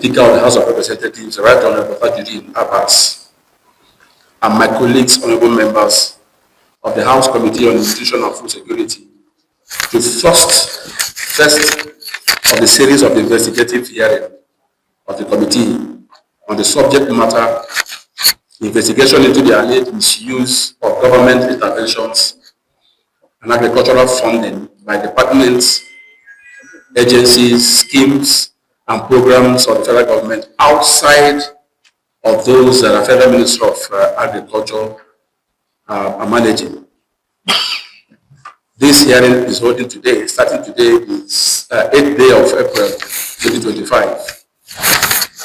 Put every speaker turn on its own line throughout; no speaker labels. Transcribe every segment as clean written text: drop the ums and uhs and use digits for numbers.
Speaker of the House of Representatives, the Right Honorable Tajudeen Abbas, and my colleagues, honorable members of the House Committee on Nutrition and Food Security, to first of the series of investigative hearing of the committee on the subject matter, investigation into the alleged misuse of government interventions and agricultural funding by departments, agencies, schemes, and programs of the federal government outside of those that the Federal Ministry of Agriculture are managing. This hearing is holding today, starting today, is 8th day of April 2025.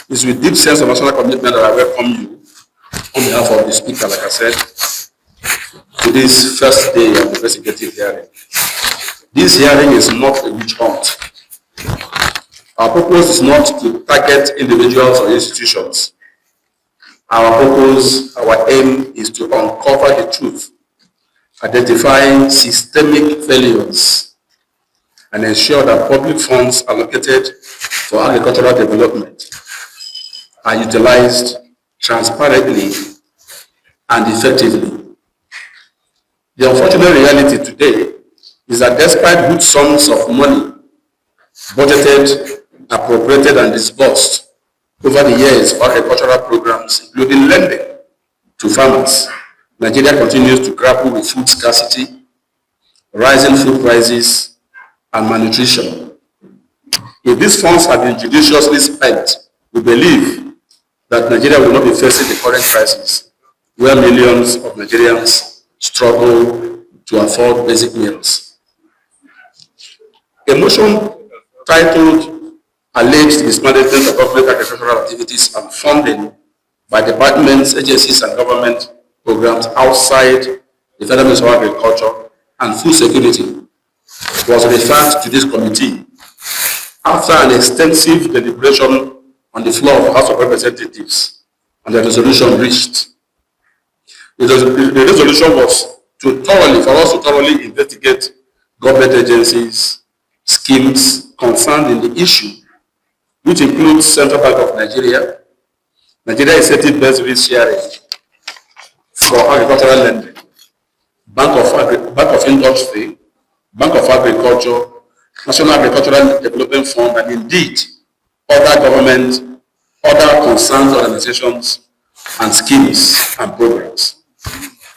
It's with deep sense of national commitment that I welcome you on behalf of the Speaker, like I said, to this first day of the investigative hearing. This hearing is not a witch hunt. Our purpose is not to target individuals or institutions. Our purpose, our aim is to uncover the truth, identify systemic failures, and ensure that public funds allocated for agricultural development are utilized transparently and effectively. The unfortunate reality today is that despite good sums of money budgeted, appropriated, and disbursed over the years for agricultural programs, including lending to farmers, Nigeria continues to grapple with food scarcity, rising food prices, and malnutrition. If these funds had been judiciously spent, we believe that Nigeria will not be facing the current crisis, where millions of Nigerians struggle to afford basic meals. A motion titled Alleged Mismanagement of Government Agricultural Activities and Funding by Departments, Agencies, and Government Programs outside the Federal Ministry of Agriculture and Food Security was referred to this committee after an extensive deliberation on the floor of the House of Representatives and the resolution reached. The resolution was for us to thoroughly investigate government agencies, schemes concerned in the issue, which includes Central Bank of Nigeria, Nigeria Incentive Based Risk Sharing for Agricultural Lending, Bank of Industry, Bank of Agriculture, National Agricultural Development Fund, and indeed other concerned organizations and schemes and programs.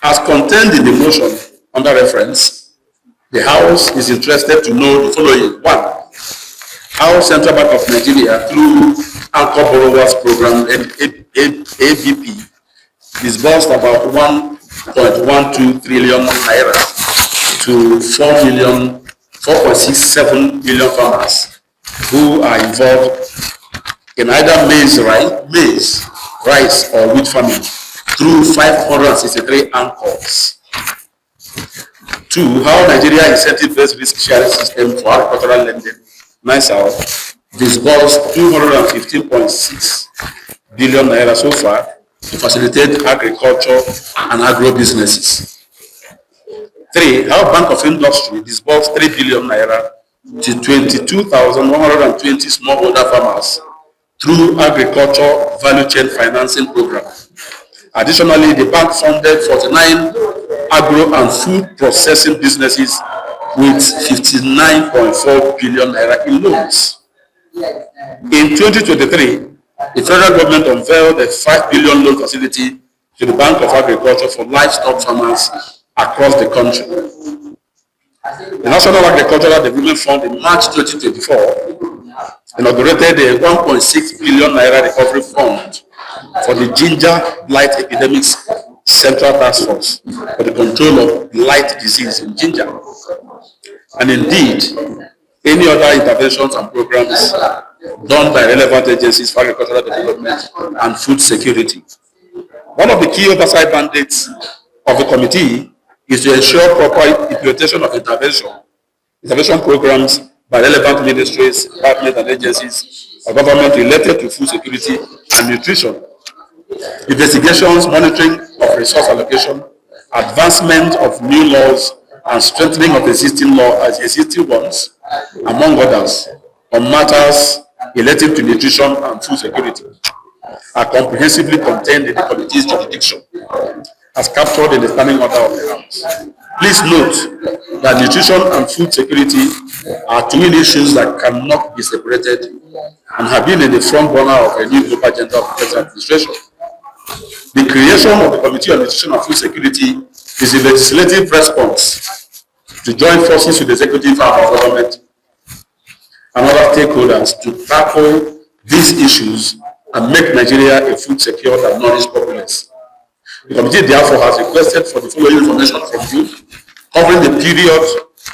As contained in the motion under reference, the House is interested to know the following. 1. How Central Bank of Nigeria, through Anchor Borrowers Program ABP, disbursed about 1.12 trillion naira to 4.67 million farmers who are involved in either maize, rice, or wheat farming through 563 anchors. 2. How Nigeria Incentive-Based Risk Sharing System for Agricultural Lending, NISAL, disbursed 215.6 billion naira so far to facilitate agriculture and agro businesses. 3. How Bank of Industry disbursed 3 billion naira to 22,120 smallholder farmers through agriculture value chain financing program. Additionally, the bank funded 49 agro and food processing businesses with 59.4 billion naira in loans. In 2023, the federal government unveiled a 5 billion loan facility to the Bank of Agriculture for livestock farmers across the country. The National Agricultural Development Fund in March 2024 inaugurated a 1.6 billion naira recovery fund for the ginger blight epidemics Central Task Force for the control of blight disease in ginger, and indeed any other interventions and programs done by relevant agencies for agricultural development and food security. One of the key oversight mandates of the committee is to ensure proper implementation of intervention programs by relevant ministries, departments, and agencies of government related to food security and nutrition. Investigations, monitoring of resource allocation, advancement of new laws, and strengthening of existing ones, among others, on matters relating to nutrition and food security are comprehensively contained in the committee's jurisdiction as captured in the standing order of the House. Please note that nutrition and food security are twin issues that cannot be separated and have been in the front burner of a new global agenda of the present administration. The creation of the Committee on Nutrition and Food Security is a legislative response to join forces with the executive arm of government and other stakeholders to tackle these issues and make Nigeria a food secure and nourished populace. The committee therefore has requested for the following information from you covering the period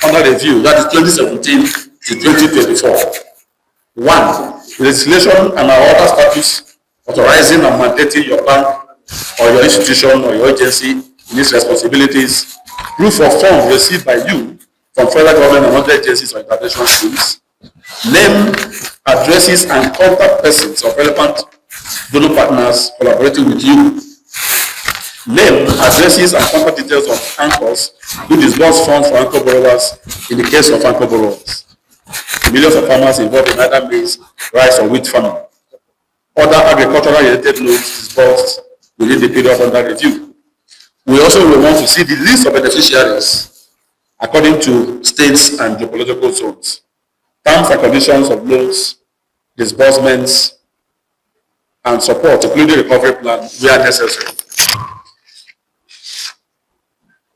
under review, that is 2017 to 2024. 1. Legislation and our other statutes authorizing and mandating your bank or your institution or your agency in its responsibilities, proof of funds received by you from federal government and other agencies or intervention schemes, name, addresses, and contact persons of relevant donor partners collaborating with you, name, addresses, and contact details of anchors who disburse funds for anchor borrowers in the case of anchor borrowers. Millions of farmers involved in either maize, rice, or wheat farming. Other agricultural related loans disbursed within the period under review. We also will want to see the list of beneficiaries according to states and geopolitical zones, terms and conditions of loans, disbursements, and support, including recovery plan where necessary.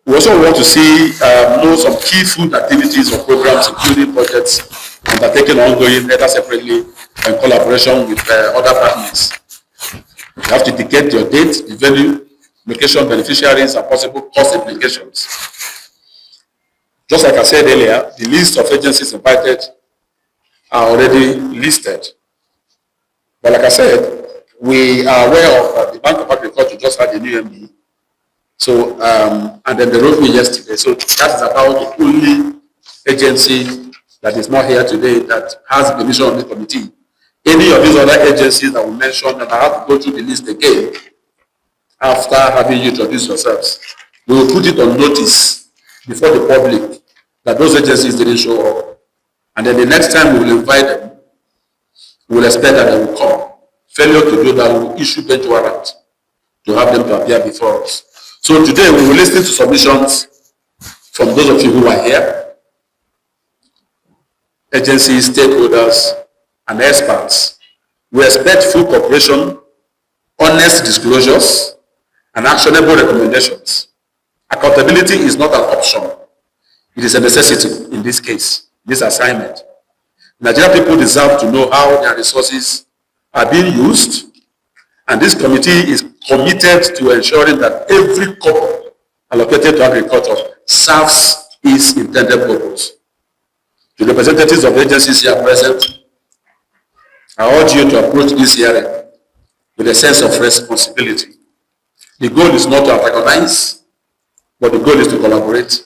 We also want to see know some key food activities or programs, including projects undertaken ongoing, either separately or in collaboration with other partners. You have to indicate your date, the venue, location, beneficiaries, and possible cost implications. Just like I said earlier, the list of agencies invited are already listed. But like I said, we are aware of the Bank of Agriculture just had a new MD. So, and then they wrote me yesterday. So that is about the only agency that is not here today that has permission on the committee. Any of these other agencies that we mentioned, and I have to go through the list again after having you introduce yourselves. We will put it on notice before the public that those agencies didn't show up. And then the next time we will invite them, we will expect that they will come. Failure to do that, we will issue bench warrant to have them to appear before us. So today we will listen to submissions from those of you who are here, agencies, stakeholders, and experts. We expect full cooperation, honest disclosures, and actionable recommendations. Accountability is not an option. It is a necessity in this case, this assignment. Nigerian people deserve to know how their resources are being used, and this committee is committed to ensuring that every kobo allocated to agriculture serves its intended purpose. To the representatives of the agencies here present, I urge you to approach this hearing with a sense of responsibility. The goal is not to antagonize, but the goal is to collaborate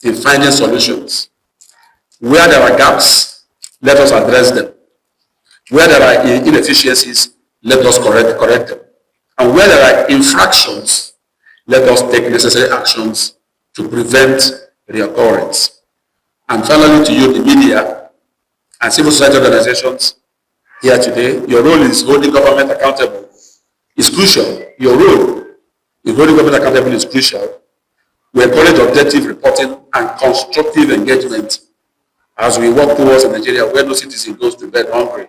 in finding solutions. Where there are gaps, let us address them. Where there are inefficiencies, let us correct them. And where there are infractions, let us take necessary actions to prevent reoccurrence. And finally, to you, the media and civil society organizations here today, your role is holding government accountable. It's crucial. Your role in holding government accountable is crucial. We encourage objective reporting and constructive engagement as we work towards a Nigeria where no citizen goes to bed hungry.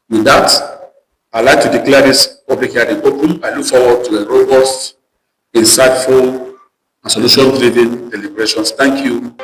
With that, I'd like to declare this public hearing open. I look forward to a robust, insightful, and solution-driven deliberations. Thank you.